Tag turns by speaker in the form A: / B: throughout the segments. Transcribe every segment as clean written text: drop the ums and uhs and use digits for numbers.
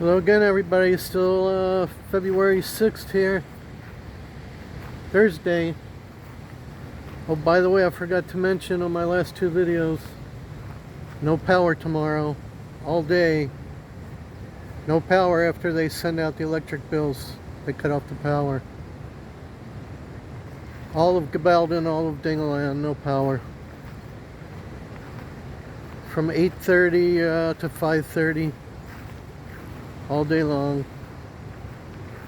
A: Hello again, everybody. Still February 6th here, Thursday. Oh, by the way, I forgot to mention on my last two videos, no power tomorrow, all day. No power after they send out the electric bills. They cut off the power. All of Gabaldan, all of DINGALAN, no power. From 8:30 to 5:30. All day long.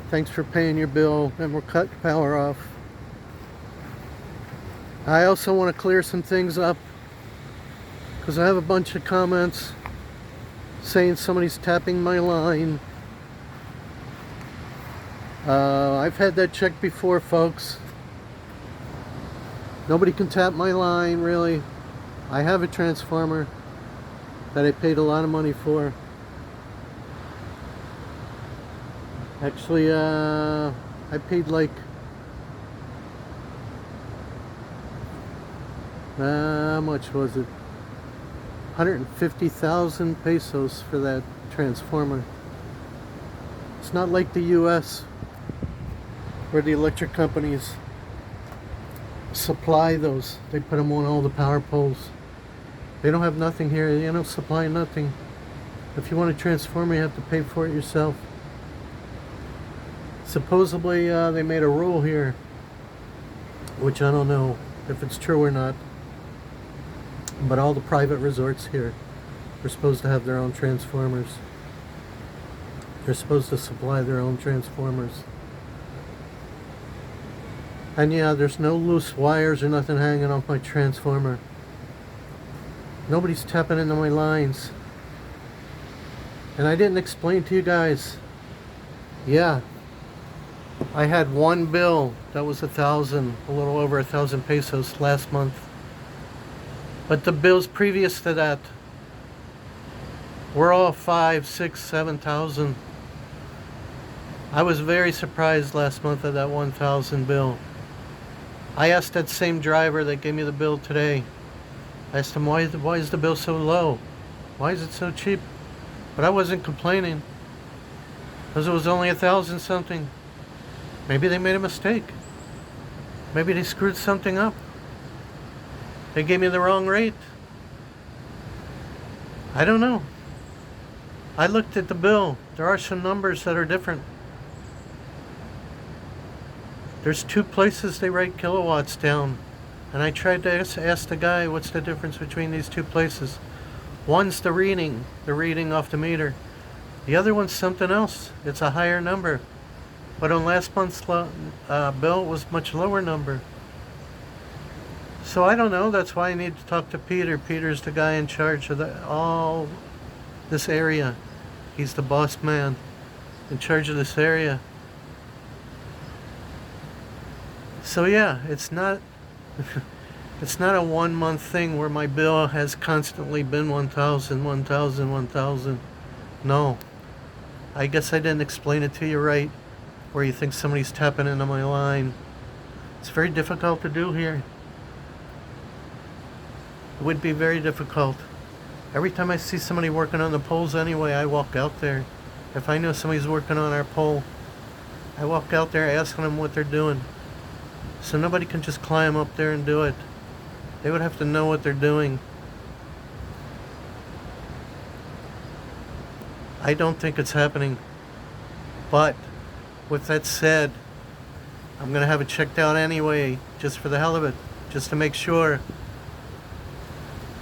A: Thanks for paying your bill, and we'll cut power off. I also want to clear some things up because I have a bunch of comments saying somebody's tapping my line. I've had that checked before, folks. Nobody can tap my line, really. I have a transformer that I paid a lot of money for. Actually, I paid like how much was it? 150,000 pesos for that transformer. It's not like the US where the electric companies supply those. They put them on all the power poles. They don't have nothing here. They don't supply nothing. If you want a transformer, you have to pay for it yourself. Supposedly they made a rule here, which I don't know if it's true or not, but all the private resorts here are supposed to have their own transformers. They're supposed to supply their own transformers. And yeah, there's no loose wires or nothing hanging off my transformer. Nobody's tapping into my lines. And I didn't explain to you guys. Yeah, I had one bill that was a little over 1,000 pesos last month. But the bills previous to that were all 5, 6, 7,000. I was very surprised last month at that 1,000 bill. I asked that same driver that gave me the bill today. I asked him, why is the bill so low? Why is it so cheap? But I wasn't complaining, because it was only 1,000 something. Maybe they made a mistake. Maybe they screwed something up. They gave me the wrong rate. I don't know. I looked at the bill. There are some numbers that are different. There's two places they write kilowatts down. And I tried to ask the guy, what's the difference between these two places? One's the reading off the meter. The other one's something else. It's a higher number. But on last month's bill, it was much lower number. So I don't know. That's why I need to talk to Peter. Peter's the guy in charge of all this area. He's the boss man in charge of this area. So yeah, it's not it's not a 1 month thing where my bill has constantly been 1,000, 1,000, 1,000. No. I guess I didn't explain it to you right, where you think somebody's tapping into my line. It's very difficult to do here. It would be very difficult. Every time I see somebody working on the poles anyway, I walk out there. If I know somebody's working on our pole, I walk out there asking them what they're doing. So nobody can just climb up there and do it. They would have to know what they're doing. I don't think it's happening. But with that said, I'm going to have it checked out anyway, just for the hell of it, just to make sure.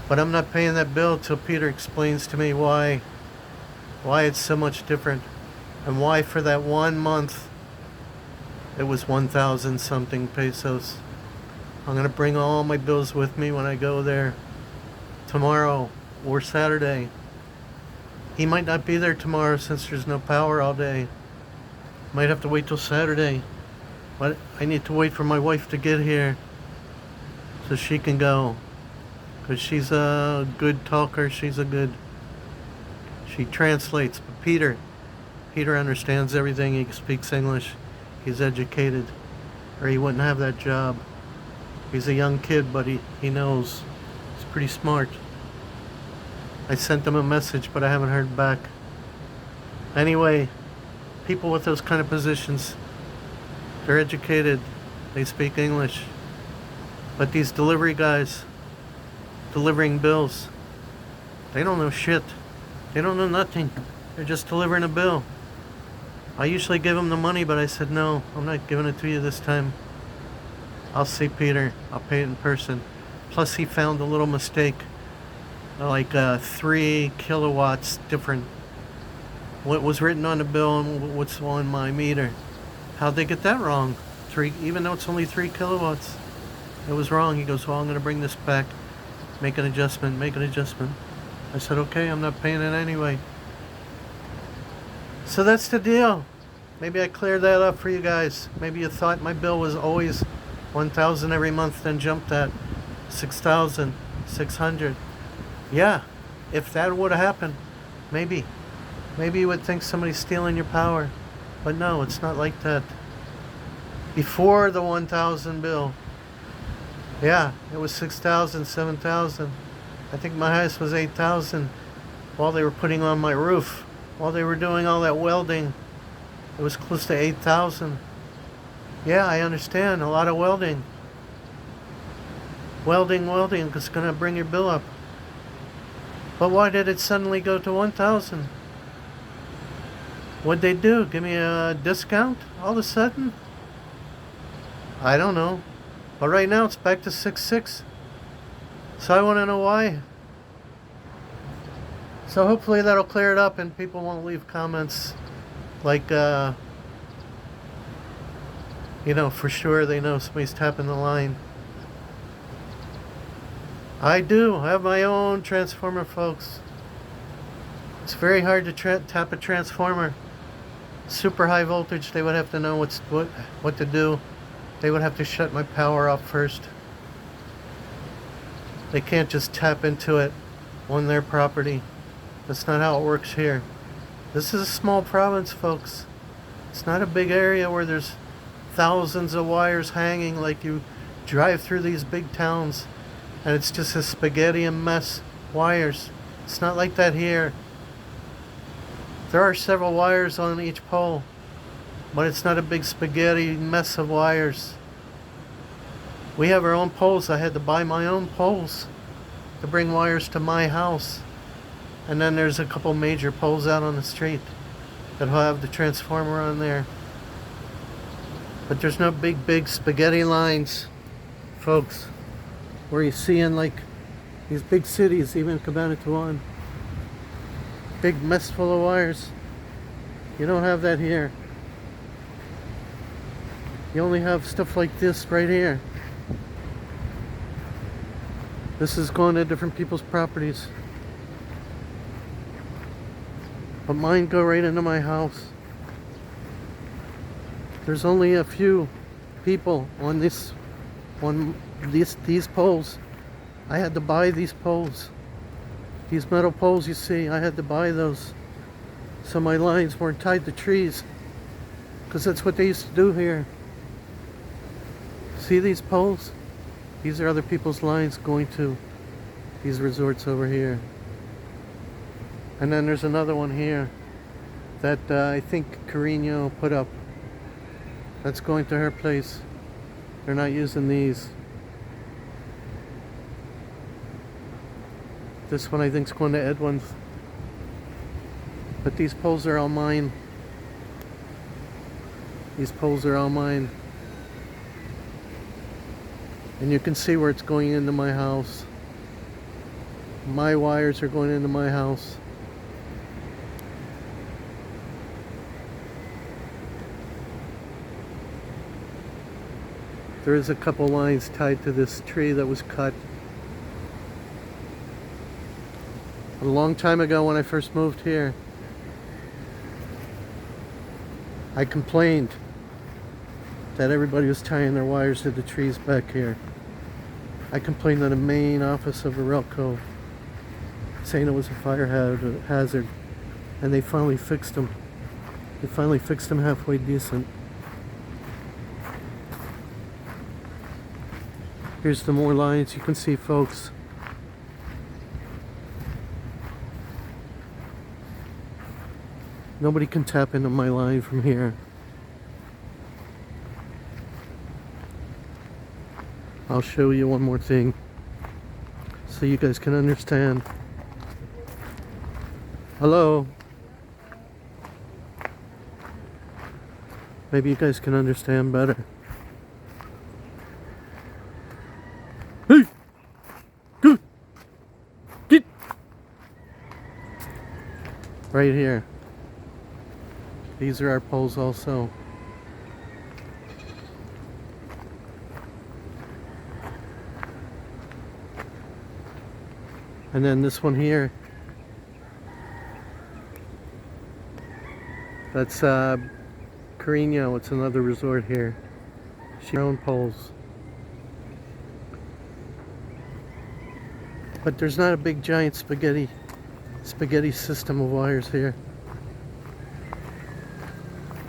A: But I'm not paying that bill till Peter explains to me why it's so much different, and why for that 1 month it was 1,000 something pesos. I'm going to bring all my bills with me when I go there tomorrow or Saturday. He might not be there tomorrow since there's no power all day. Might have to wait till Saturday. But I need to wait for my wife to get here so she can go. Because she's a good talker. She translates. But Peter understands everything. He speaks English. He's educated, or he wouldn't have that job. He's a young kid, but he knows. He's pretty smart. I sent him a message, but I haven't heard back. Anyway, people with those kind of positions, they're educated, they speak English. But these delivery guys, delivering bills, they don't know shit. They don't know nothing. They're just delivering a bill. I usually give them the money, but I said, no, I'm not giving it to you this time. I'll see Peter. I'll pay it in person. Plus, he found a little mistake, like 3 kilowatts different. What was written on the bill and what's on my meter. How'd they get that wrong? Even though it's only 3 kilowatts. It was wrong. He goes, well, I'm going to bring this back. Make an adjustment. Make an adjustment. I said, okay, I'm not paying it anyway. So that's the deal. Maybe I cleared that up for you guys. Maybe you thought my bill was always $1,000 every month, then jumped at $6,600. Yeah, if that would have happened, maybe you would think somebody's stealing your power. But no, it's not like that. Before the 1,000 bill, yeah, it was 6,000, 7,000. I think my highest was 8,000 while they were putting on my roof. While they were doing all that welding, it was close to 8,000. Yeah, I understand, a lot of welding. Welding, it's going to bring your bill up. But why did it suddenly go to 1,000? What'd they do? Give me a discount all of a sudden? I don't know. But right now it's back to 6,600. So I want to know why. So hopefully that'll clear it up and people won't leave comments like, for sure they know somebody's tapping the line. I do have my own transformer, folks. It's very hard to tap a transformer. Super high voltage, they would have to know what to do. They would have to shut my power off first. They can't just tap into it on their property. That's not how it works here. This is a small province, folks. It's not a big area where there's thousands of wires hanging like you drive through these big towns and it's just a spaghetti and mess wires. It's not like that here. There are several wires on each pole, but it's not a big spaghetti mess of wires. We have our own poles. I had to buy my own poles to bring wires to my house. And then there's a couple major poles out on the street that'll have the transformer on there. But there's no big spaghetti lines, folks, where you see in like these big cities, even Cabanatuan. Big mess full of wires. You don't have that here. You only have stuff like this right here. This is going to different people's properties. But mine go right into my house. There's only a few people on these poles. I had to buy these poles. These metal poles you see, I had to buy those. So my lines weren't tied to trees. Because that's what they used to do here. See these poles? These are other people's lines going to these resorts over here. And then there's another one here that I think Carino put up. That's going to her place. They're not using these. This one I think is going to Edwin's. But these poles are all mine. These poles are all mine. And you can see where it's going into my house. My wires are going into my house. There is a couple lines tied to this tree that was cut a long time ago when I first moved here. I complained that everybody was tying their wires to the trees back here. I complained to the main office of Arelco, saying it was a fire hazard, and they finally fixed them. They finally fixed them halfway decent. Here's the more lines you can see, folks. Nobody can tap into my line from here. I'll show you one more thing so you guys can understand. Hello? Maybe you guys can understand better. Hey! Good! Get! Right here. These are our poles also. And then this one here, that's Carino. It's another resort here. She own poles. But there's not a big giant spaghetti system of wires here.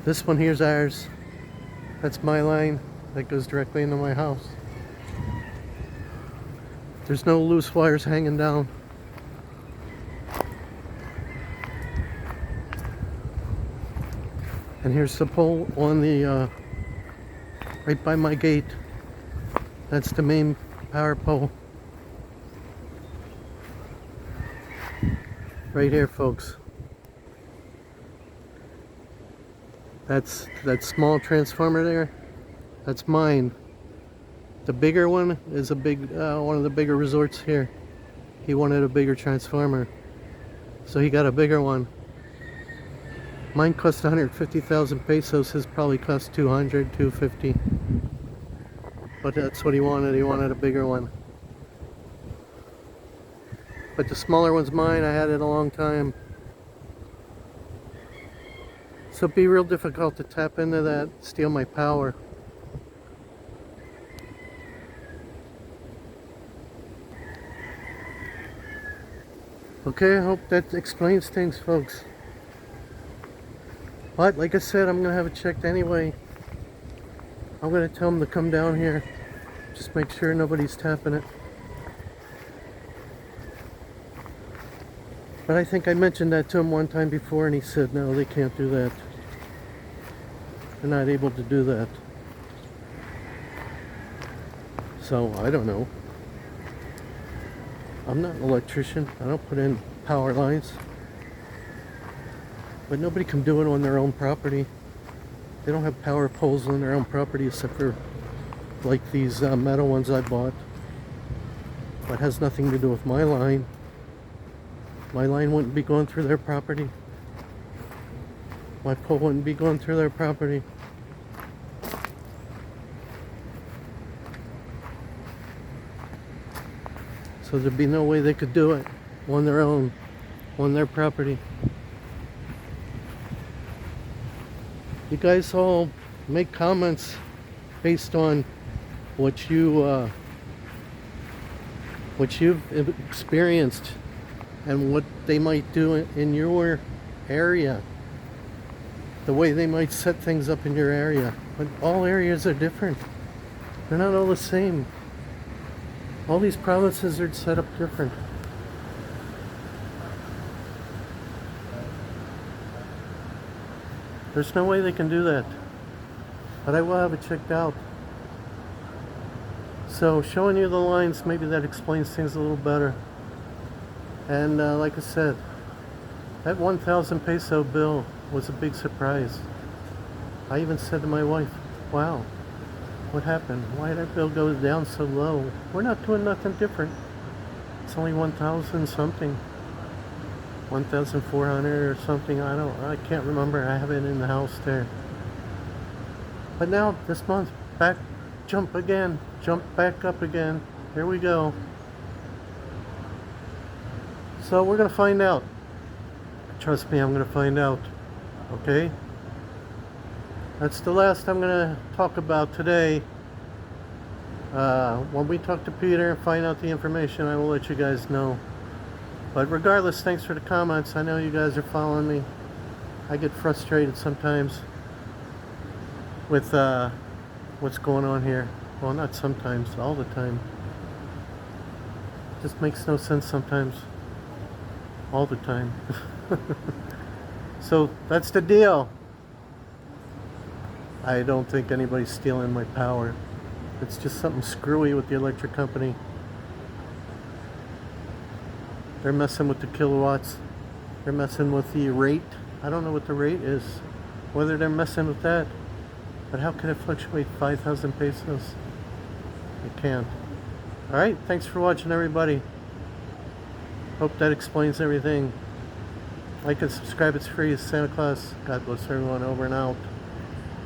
A: This one here's ours. That's my line that goes directly into my house. There's no loose wires hanging down. And here's the pole on the right by my gate. That's the main power pole. Right here, folks. That's that small transformer there. That's mine. The bigger one is a big one of the bigger resorts here. He wanted a bigger transformer, so he got a bigger one. Mine cost 150,000 pesos. His probably cost 200, 250. But that's what he wanted. He wanted a bigger one. But the smaller one's mine. I had it a long time. So it'd be real difficult to tap into that, steal my power. Okay, I hope that explains things, folks. But like I said, I'm gonna have it checked anyway. I'm gonna tell them to come down here. Just make sure nobody's tapping it. But I think I mentioned that to him one time before and he said no, they can't do that. They're not able to do that. So I don't know. I'm not an electrician. I don't put in power lines. But nobody can do it on their own property. They don't have power poles on their own property except for like these metal ones I bought. That has nothing to do with my line. My line wouldn't be going through their property. My pole wouldn't be going through their property. So there'd be no way they could do it on their own, on their property. You guys all make comments based on what you've experienced and what they might do in your area, the way they might set things up in your area. But all areas are different. They're not all the same. All these provinces are set up different. There's no way they can do that. But I will have it checked out. So showing you the lines, maybe that explains things a little better. And like I said, that 1,000 peso bill was a big surprise. I even said to my wife, wow, what happened? Why did our bill go down so low? We're not doing nothing different. It's only 1,000 something. 1,400 or something. I can't remember. I have it in the house there. But now this month, jump back up again. Here we go. So we're gonna find out. Trust me, I'm gonna find out. Okay? That's the last I'm gonna talk about today. When we talk to Peter and find out the information, I will let you guys know. But regardless, thanks for the comments. I know you guys are following me. I get frustrated sometimes with what's going on here. Well, not sometimes, all the time. Just makes no sense sometimes. All the time. So that's the deal. I don't think anybody's stealing my power. It's just something screwy with the electric company. They're messing with the kilowatts. They're messing with the rate. I don't know what the rate is, whether they're messing with that. But how can it fluctuate 5,000 pesos? It can't. Alright, thanks for watching, everybody. Hope that explains everything. Like and subscribe, it's free. It's Santa Claus. God bless everyone. Over and out.